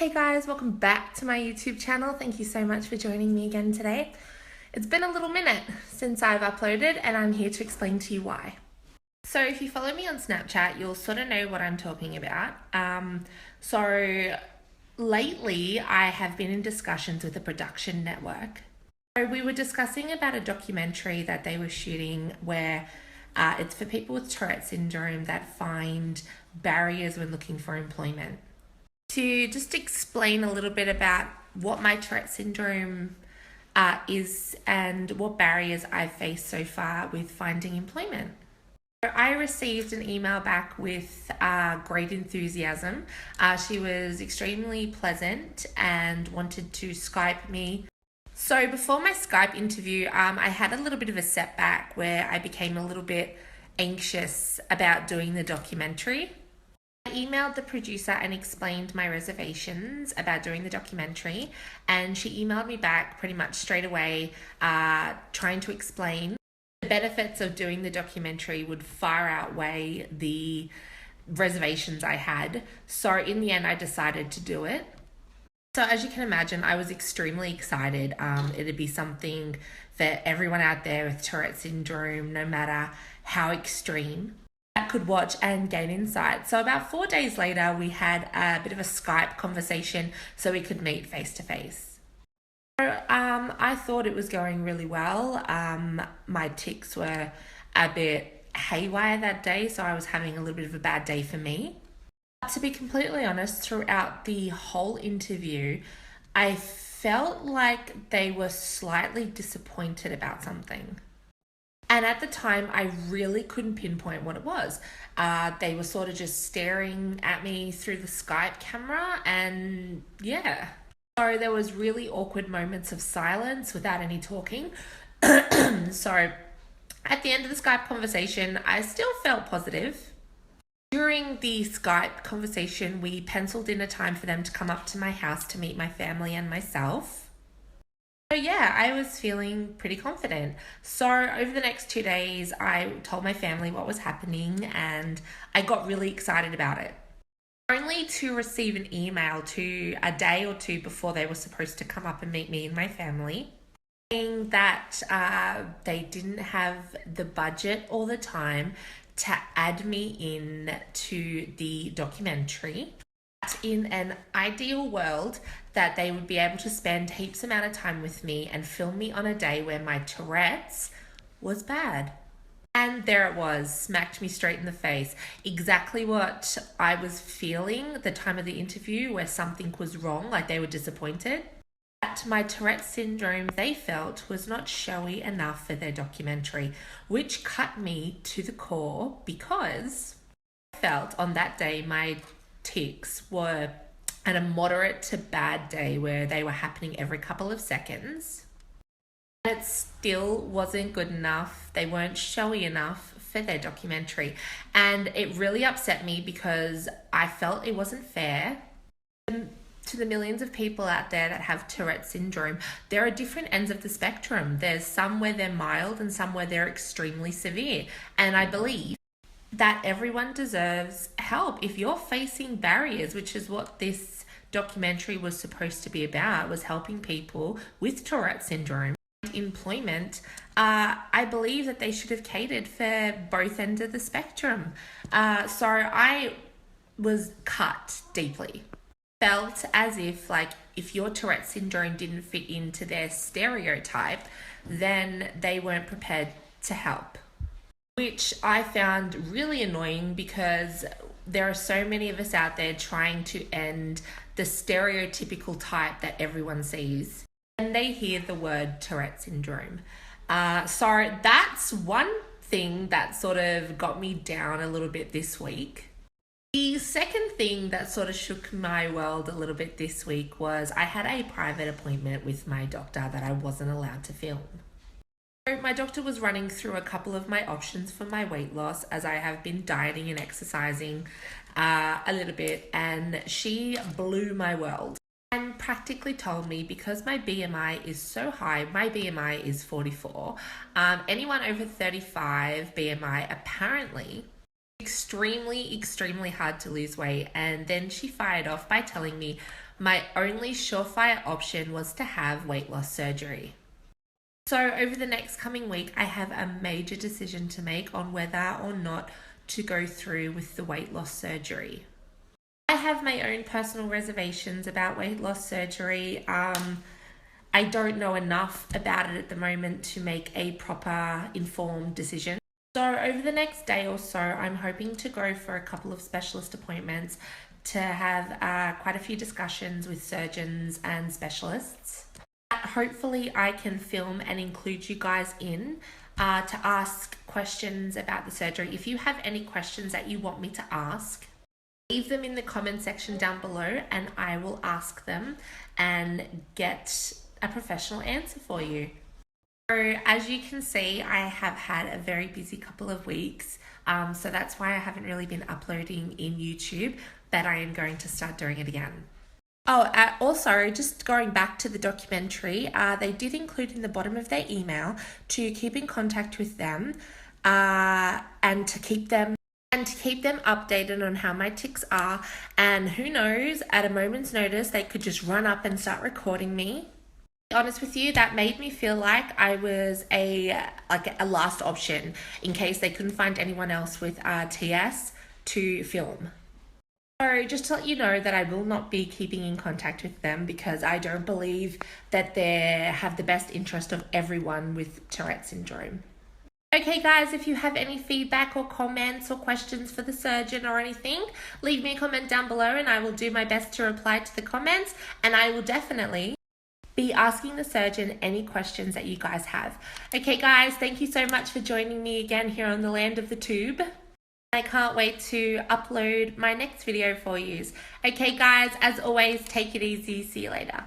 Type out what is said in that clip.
Hey guys, welcome back to my YouTube channel. Thank you so much for joining me again today. It's been a little minute since I've uploaded and I'm here to explain to you why. So if you follow me on Snapchat, you'll sort of know what I'm talking about. So lately I have been in discussions with a production network. So we were discussing about a documentary that they were shooting where it's for people with Tourette syndrome that find barriers when looking for employment. To just explain a little bit about what my Tourette syndrome is and what barriers I've faced so far with finding employment. So I received an email back with great enthusiasm. She was extremely pleasant and wanted to Skype me. So before my Skype interview, I had a little bit of a setback where I became a little bit anxious about doing the documentary. I emailed the producer and explained my reservations about doing the documentary, and she emailed me back pretty much straight away trying to explain the benefits of doing the documentary would far outweigh the reservations I had. So in the end, I decided to do it. So as you can imagine, I was extremely excited. It'd be something for everyone out there with Tourette syndrome, no matter how extreme, that could watch and gain insight. So about 4 days later, we had a bit of a Skype conversation so we could meet face to face. So I thought it was going really well. My tics were a bit haywire that day, so I was having a little bit of a bad day for me. To be completely honest, throughout the whole interview, I felt like they were slightly disappointed about something. And at the time, I really couldn't pinpoint what it was. They were sort of just staring at me through the Skype camera, and yeah. So there was really awkward moments of silence without any talking. So at the end of the Skype conversation, I still felt positive. During the Skype conversation, we penciled in a time for them to come up to my house to meet my family and myself. So yeah, I was feeling pretty confident. So over the next 2 days, I told my family what was happening and I got really excited about it. Only to receive an email a day or two before they were supposed to come up and meet me and my family, saying that they didn't have the budget or the time to add me in to the documentary. In an ideal world, that they would be able to spend heaps amount of time with me and film me on a day where my Tourette's was bad. And there it was, smacked me straight in the face. Exactly what I was feeling at the time of the interview, where something was wrong, like they were disappointed. That my Tourette syndrome, they felt, was not showy enough for their documentary, which cut me to the core because I felt on that day my tics were at a moderate to bad day where they were happening every couple of seconds. And it still wasn't good enough. They weren't showy enough for their documentary. And it really upset me because I felt it wasn't fair to the millions of people out there that have Tourette syndrome. There are different ends of the spectrum. There's some where they're mild and some where they're extremely severe. And I believe that everyone deserves help. If you're facing barriers, which is what this documentary was supposed to be about, was helping people with Tourette syndrome employment, I believe that they should have catered for both ends of the spectrum. So I was cut deeply. Felt as if your Tourette syndrome didn't fit into their stereotype, then they weren't prepared to help, which I found really annoying because there are so many of us out there trying to end the stereotypical type that everyone sees and they hear the word Tourette syndrome. So that's one thing that sort of got me down a little bit this week. The second thing that sort of shook my world a little bit this week was I had a private appointment with my doctor that I wasn't allowed to film. So my doctor was running through a couple of my options for my weight loss, as I have been dieting and exercising a little bit, and she blew my world and practically told me, because my BMI is so high, my BMI is 44, anyone over 35 BMI apparently extremely hard to lose weight, and then she fired off by telling me my only surefire option was to have weight loss surgery. So over the next coming week, I have a major decision to make on whether or not to go through with the weight loss surgery. I have my own personal reservations about weight loss surgery. I don't know enough about it at the moment to make a proper informed decision. So over the next day or so, I'm hoping to go for a couple of specialist appointments to have quite a few discussions with surgeons and specialists. Hopefully I can film and include you guys in to ask questions about the surgery. If you have any questions that you want me to ask, leave them in the comment section down below and I will ask them and get a professional answer for you. So as you can see, I have had a very busy couple of weeks, so that's why I haven't really been uploading in YouTube, but I am going to start doing it again. Also, just going back to the documentary, they did include in the bottom of their email to keep in contact with them and to keep them updated on how my tics are, and who knows, at a moment's notice they could just run up and start recording me. To be honest with you, that made me feel like I was a last option in case they couldn't find anyone else with TS to film. So just to let you know that I will not be keeping in contact with them because I don't believe that they have the best interest of everyone with Tourette syndrome. Okay guys, if you have any feedback or comments or questions for the surgeon or anything, leave me a comment down below and I will do my best to reply to the comments, and I will definitely be asking the surgeon any questions that you guys have. Okay guys, thank you so much for joining me again here on the land of the tube. I can't wait to upload my next video for you. Okay guys, as always, take it easy. See you later.